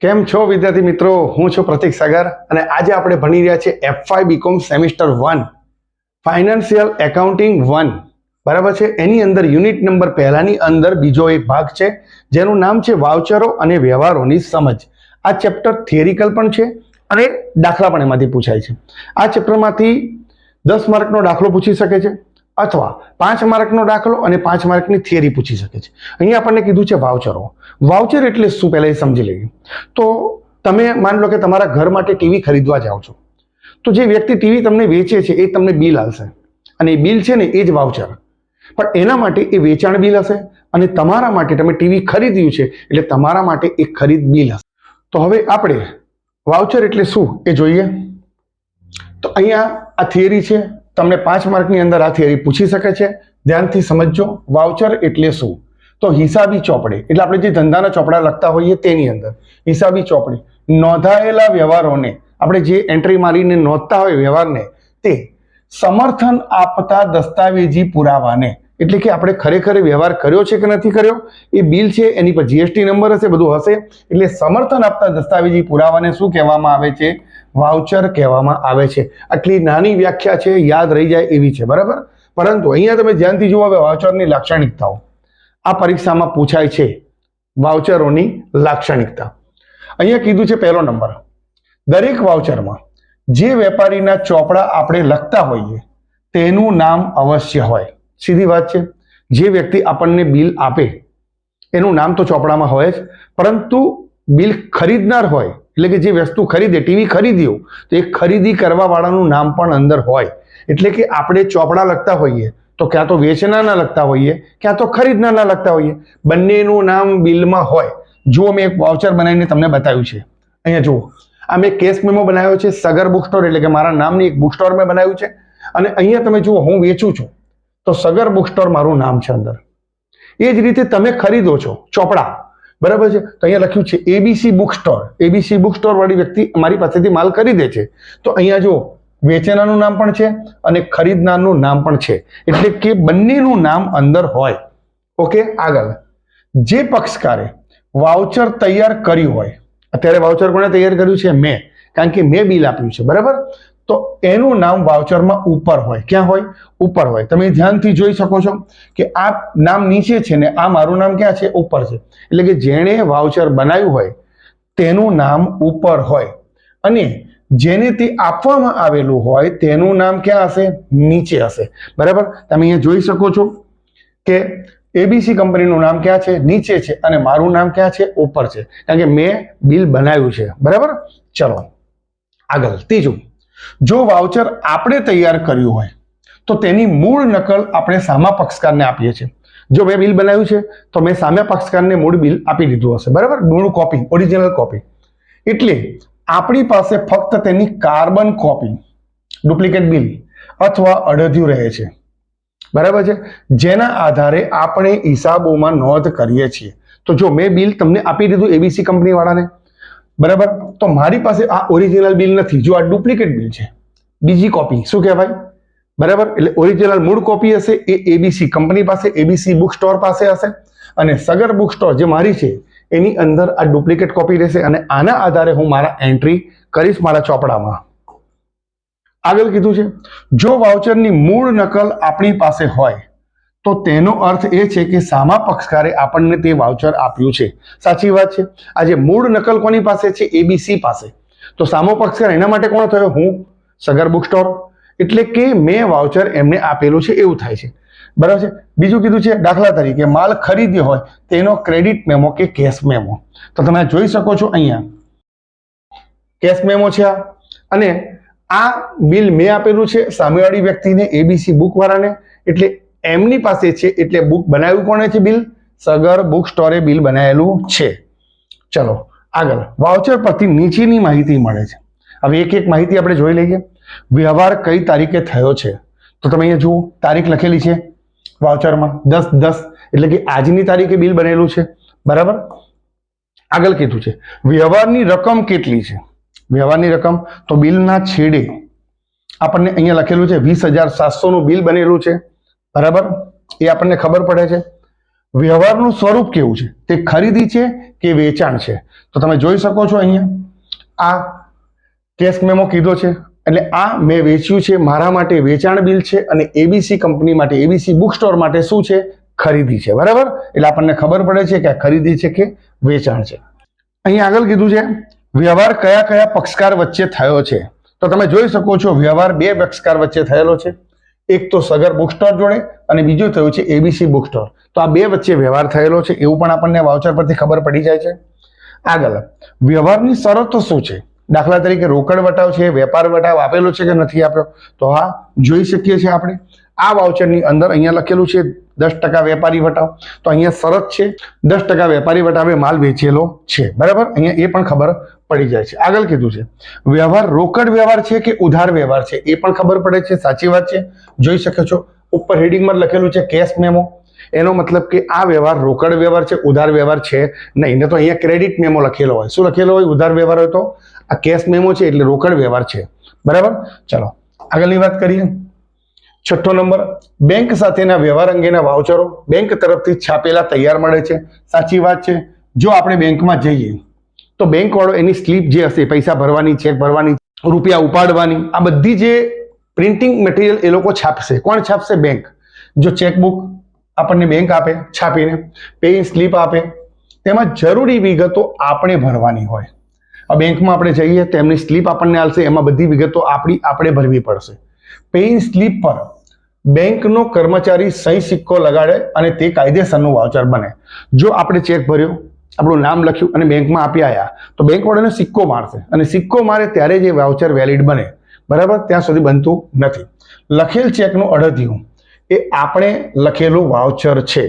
કેમ છો વિદ્યાર્થી મિત્રો? હું છું પ્રતીક સાગર અને આજે આપણે ભણી રહ્યા છીએ F5 BCom semester 1 financial accounting 1. બરાબર છે. એની અંદર યુનિટ નંબર પહેલાની અંદર બીજો એક ભાગ છે જેનું નામ છે વાઉચરો અને વ્યવહારોની સમજ. આ ચેપ્ટર થિયરિકલ પણ છે અને દાખલા પણ એમાંથી પૂછાય છે. આ ચેપ્ટરમાંથી 10 માર્કનો દાખલો પૂછી શકે છે અથવા 5 માર્કનો દાખલો અને 5 માર્કની થિયરી પૂછી શકે છે. અહીંયા આપણને કીધું છે વાઉચરો. વાઉચર એટલે શું પહેલા એ સમજી લઈએ. તો તમે માની લો કે તમારા ઘર માટે ટીવી ખરીદવા જાઓ છો, તો જે વ્યક્તિ ટીવી તમને વેચે છે એ તમને બિલ આપશે અને એ બિલ છે ને એ જ વાઉચર. પણ એના માટે એ વેચાણ બિલ હશે અને તમારા માટે તમે ટીવી ખરીદ્યું છે એટલે તમારા માટે એક ખરીદ બિલ હશે. તો હવે આપણે વાઉચર એટલે શું એ જોઈએ. તો અહીંયા આ થિયરી છે, તમને 5 માર્કની અંદર આ થિયરી પૂછી શકે છે. ધ્યાનથી સમજજો. વાઉચર એટલે શું? તો હિસાબી ચોપડી એટલે આપણે જે ધંધાના ચોપડા લખતા હોઈએ તેની અંદર હિસાબી ચોપડી નોંધાયેલા વ્યવહારોને આપણે જે એન્ટ્રી મારીને નોંધતા હોય વ્યવહારને તે સમર્થન આપતા દસ્તાવેજી પુરાવાને એટલે કે આપણે ખરેખર વ્યવહાર કર્યો છે કે નથી કર્યો, એ બિલ છે એની પર જીએસટી નંબર હશે, બધું હશે, એટલે સમર્થન આપતા દસ્તાવેજી પુરાવાને શું કહેવામાં આવે છે? વાઉચર કહેવામાં આવે છે. આટલી નાની વ્યાખ્યા છે, યાદ રહી જાય એવી છે. બરાબર. પરંતુ અહીંયા તમે ધ્યાનથી જુઓ હવે વાઉચરની લાક્ષણિકતાઓ આ પરીક્ષામાં પૂછાય છે. વાઉચરોની લાક્ષણિકતા અહીંયા કીધું છે પહેલો નંબર, દરેક વાઉચરમાં જે વેપારીના ચોપડા આપણે લખતા હોઈએ તેનું નામ અવશ્ય હોય. સીધી વાત છે. જે વ્યક્તિ આપણને બિલ આપે એનું નામ તો ચોપડામાં હોય જ, પરંતુ બિલ ખરીદનાર હોય એટલે કે જે વસ્તુ ખરીદે, ટીવી ખરીદ્યું તો એ ખરીદી કરવા વાળાનું નામ પણ અંદર હોય. એટલે કે આપણે ચોપડા લખતા હોઈએ તો ક્યાં તો વેચનારના લખતા હોઈએ ક્યાં તો ખરીદનારના લખતા હોઈએ, બંનેનું નામ બિલમાં હોય. જુઓ મેં એક વાઉચર બનાવીને તમને બતાવ્યું છે. અહીંયા જુઓ, આ મેં કેસ મેમો બનાવ્યો છે સગર બુક સ્ટોર એટલે કે મારા નામની એક બુક સ્ટોર મેં બનાવ્યું છે. અને અહીંયા તમે જુઓ હું વેચું છું તો સગર બુક સ્ટોર મારું નામ છે અંદર. એ જ રીતે તમે ખરીદો છો ચોપડા, બરાબર છે, તો અહીંયા લખ્યું છે ABC book store. ABC book store વાળી વ્યક્તિ મારી પાસેથી માલ ખરીદે છે તો અહીંયા જુઓ વેચનારનું નામ પણ છે અને ખરીદનારનું નામ પણ છે, એટલે કે બંનેનું નામ અંદર હોય. ઓકે. આગળ, જે પક્ષકારે વાઉચર તૈયાર કર્યું હોય, અત્યારે વાઉચર કોણે તૈયાર કર્યું છે? મેં, કારણ કે મેં બિલ આપ્યું છે. બરાબર. તો એનું નામ વાઉચરમાં ઉપર હોય. ક્યાં હોય? ઉપર હોય. તમે ધ્યાનથી જોઈ શકો છો કે આ નામ નીચે છે ને આ મારું નામ ક્યાં છે? ઉપર છે. એટલે કે જેણે વાઉચર બનાવ્યું હોય તેનું નામ ઉપર હોય અને જેને તે આપવામાં આવેલું હોય તેનું નામ ક્યાં હશે? નીચે હશે. બરાબર. તમે અહીંયા જોઈ શકો છો કે એબીસી કંપનીનું નામ ક્યાં છે? નીચે છે અને મારું નામ ક્યાં છે? ઉપર છે, કારણ કે મેં બિલ બનાવ્યું છે. બરાબર. ચલો આગળ. ત્રીજું, જો વાઉચર આપણે તૈયાર કર્યું હોય તો તેની મૂળ નકલ આપણે સામા પક્ષકારને આપીએ છીએ. જો મેં બિલ બનાવ્યું છે તો મેં સામે પક્ષકારને મૂળ બિલ આપી દીધું હશે. બરાબર. મૂળ કોપી, ઓરિજિનલ કોપી. એટલે આપણી પાસે ફક્ત તેની કાર્બન કોપી, ડુપ્લિકેટ બિલ અથવા અડધ્યું રહે છે. બરાબર છે, જેના આધારે આપણે હિસાબોમાં નોંધ કરીએ છીએ. તો જો મેં બિલ તમને આપી દીધું એબીસી કંપની વાળાને, બરાબર, તો મારી પાસે આ ઓરિજિનલ બિલ નથી. જો આ ડુપ્લિકેટ બિલ છે, બીજી કોપી, શું કહેવાય? બરાબર. એટલે ઓરિજિનલ મૂળ કોપી હશે એ એબીસી કંપની પાસે, એબીસી બુક સ્ટોર પાસે હશે અને સગર બુક સ્ટોર જે મારી છે એની અંદર આ ડુપ્લિકેટ કોપી રહેશે અને આના આધારે હું મારા એન્ટ્રી કરીશ મારા ચોપડામાં. આગળ કીધું છે, જો વાઉચરની મૂળ નકલ આપણી પાસે હોય તો તેનો અર્થ એ છે કે સામા પક્ષકારે આપણને તે વાઉચર આપ્યું છે. સાચી વાત છે. આજે મૂળ નકલ કોની પાસે છે? એબીસી પાસે. તો સામો પક્ષકાર એના માટે કોણ થયો? હું, સગર બુક સ્ટોર. એટલે કે મેં વાઉચર એમને આપેલું છે એવું થાય છે. બરાબર છે. બીજું કીધું છે દાખલા તરીકે માલ ખરીદ્યો હોય તેનો ક્રેડિટ મેમો કે કેશ મેમો. તો તમે જોઈ શકો છો અહીંયા કેશ મેમો છે આ, અને આ બિલ મેં આપેલું છે સામેવાળી વ્યક્તિને, એબીસી બુક વાળાને, એટલે એમની પાસે છે. એટલે બુક બનાવ્યું કોણે છે? બિલ સગર બુક સ્ટોરે બિલ બનાવેલું છે. ચલો આગળ. વાઉચર પરથી નીચેની માહિતી મળે છે. હવે એક એક માહિતી આપણે જોઈ લઈએ. વ્યવહાર કઈ તારીખે થયો છે? તો તમે અહીંયા જુઓ તારીખ લખેલી છે વાઉચરમાં 10/10 એટલે કે આજની તારીખે બિલ બનેલું છે. બરાબર. આગળ કીધું છે વ્યવહારની રકમ કેટલી છે? વ્યવહારની રકમ તો બિલના છેડે આપણને અહીંયા લખેલું છે 20,700 નું બિલ બનેલું છે. બરાબર. એ આપણને ખબર પડે છે. વ્યવહારનું સ્વરૂપ કેવું છે, તે ખરીદી છે કે વેચાણ છે. તો તમે જોઈ શકો છો અહીંયા આ કેશ મેમો કીધો છે, એટલે આ મેં વેચ્યું છે, મારા માટે વેચાણ બિલ છે, અને એબીસી કંપની માટે, એબીસી બુક સ્ટોર માટે શું છે, ખરીદી છે. બરાબર, એટલે આપણને ખબર પડે છે કે આ ખરીદી છે કે વેચાણ છે. અહીં આગળ કીધું છે વ્યવહાર કયા કયા પક્ષકાર વચ્ચે થયો છે. તો તમે જોઈ શકો છો વ્યવહાર બે પક્ષકાર વચ્ચે થયેલો છે. એક તો સગર બુક સ્ટોર જોડે અને બીજું થયું છે એબીસી બુક સ્ટોર. તો આ બે વચ્ચે વ્યવહાર થયેલો છે એવું પણ આપણને વાઉચર પરથી ખબર પડી જાય છે. આગળ વ્યવહારની શરતો શું છે, દાખલા તરીકે રોકડ વટાવ છે, વેપાર વટાવ આપેલો છે કે નથી આપ્યો, તો હા જોઈ શકીએ છીએ આપણે. આ વાઉચરની અંદર અહીંયા લખેલું છે 10% વેપારી વટાવ, તો અહીંયા શરત છે 10% વેપારી વટાવે માલ વેચેલો છે. બરાબર, અહીંયા એ પણ ખબર પડી જાય છે. આગળ કીધું છે વ્યવહાર રોકડ વ્યવહાર છે કે ઉધાર વ્યવહાર છે, એ પણ ખબર પડે છે. સાચી વાત છે, જોઈ શકો છો ઉપર હેડિંગમાં લખેલું છે કેશ મેમો, એનો મતલબ કે આ વ્યવહાર રોકડ વ્યવહાર છે, ઉધાર વ્યવહાર છે નહીં. ને તો અહીંયા ક્રેડિટ મેમો લખેલો હોય, શું લખેલો હોય, ઉધાર વ્યવહાર હોય, તો આ કેશ મેમો છે એટલે રોકડ વ્યવહાર છે. બરાબર, ચલો આગળની વાત કરીએ. છઠ્ઠો નંબર, બેંક સાથેના વ્યવહાર અંગેના વાઉચરો બેંક તરફથી છાપેલા તૈયાર મળે છે. સાચી વાત છે. જો આપણે બેંકમાં જઈએ તો બેંક વાળો એની સ્લીપ જે હશે, પૈસા ભરવાની, ચેક ભરવાની, રૂપિયા ઉપાડવાની, આ બધી જે પ્રિન્ટિંગ મટીરિયલ એ લોકો છાપશે. કોણ છાપશે? બેંક. જો ચેકબુક આપણને બેંક આપે છાપીને, પે સ્લીપ આપે, તેમાં જરૂરી વિગતો આપણે ભરવાની હોય. બેંકમાં આપણે જઈએ તો એમની સ્લીપ આપણને આપશે, એમાં બધી વિગતો આપણે ભરવી પડશે. પેઇંગ સ્લીપ પર બેંકનો કર્મચારી સહી સિક્કો લગાડે અને તે કાયદેસરનું વાઉચર બને. જો આપણે ચેક ભર્યો, આપણું નામ લખ્યું અને બેંકમાં આપી આવ્યા, તો બેંક વાળાને સિક્કો મારશે, અને સિક્કો મારે ત્યારે જ એ વાઉચર વેલિડ બને. બરાબર, ત્યાં સુધી બનતું નથી. લખેલ ચેકનું અડધિયું એ આપણે લખેલું વાઉચર છે,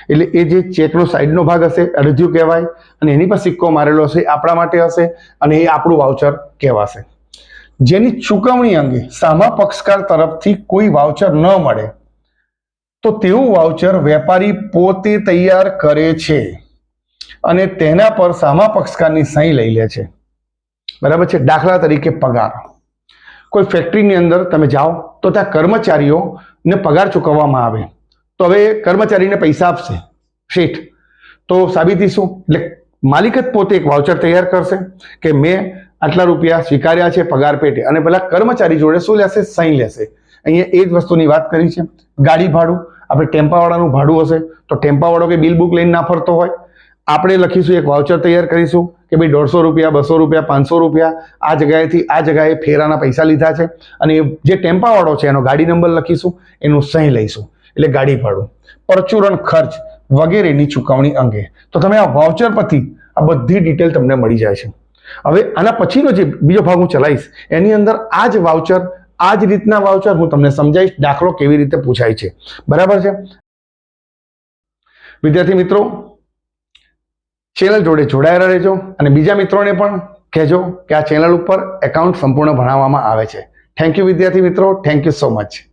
એટલે એ જે ચેકનો સાઈડનો ભાગ હશે અડધિયું કહેવાય, અને એની પર સિક્કો મારેલો હશે આપણા માટે હશે, અને એ આપણું વાઉચર કહેવાશે. જેની ચૂકવણી અંગે સામા પક્ષકાર તરફથી કોઈ વાઉચર ન મળે તો તેવું વાઉચર વેપારી પોતે તૈયાર કરે છે અને તેના પર સામા પક્ષકારની સહી લઈ લે છે. બરાબર છે. દાખલા તરીકે પગાર. કોઈ ફેક્ટરીની અંદર તમે જાઓ તો ત્યાં કર્મચારીઓને પગાર ચૂકવવામાં આવે, તો હવે કર્મચારીને પૈસા આપશે શેઠ, તો સાબિતી શું? એટલે માલિક જ પોતે એક વાઉચર તૈયાર કરશે કે મેં આટલા રૂપિયા સ્વીકાર્યા છે પગાર પેટે, અને પેલા કર્મચારી જોડે શું લેશે? સહી લેશે. અહીંયા એ જ વસ્તુની વાત કરી છે. ગાડી ભાડું, આપણે ટેમ્પાવાળાનું ભાડું હશે તો ટેમ્પાવાળો કે બિલ બુક લઈને ના ફરતો હોય, આપણે લખીશું એક વાઉચર તૈયાર કરીશું કે ભાઈ 150 રૂપિયા, 200 રૂપિયા, 500 રૂપિયા આ જગ્યાએથી આ જગ્યાએ ફેરાના પૈસા લીધા છે, અને જે ટેમ્પાવાળો છે એનો ગાડી નંબર લખીશું, એનું સહી લઈશું, એટલે ગાડી ભાડું, પરચુરણ ખર્ચ વગેરેની ચૂકવણી અંગે. તો તમે આ વાઉચર પરથી આ બધી ડિટેલ તમને મળી જાય છે. હવે આના પછીનો જે બીજો ભાગ હું ચલાવીશ એની અંદર આ જ વાઉચર, આ જ રીતના વાઉચર હું તમને સમજાવીશ, દાખલો કેવી રીતે પૂછાય છે. બરાબર છે વિદ્યાર્થી મિત્રો, ચેનલ જોડે જોડાયેલા રહેજો અને બીજા મિત્રોને પણ કહેજો કે આ ચેનલ ઉપર એકાઉન્ટ સંપૂર્ણ ભણાવવામાં આવે છે. થેન્ક યુ વિદ્યાર્થી મિત્રો, થેન્ક યુ સો મચ.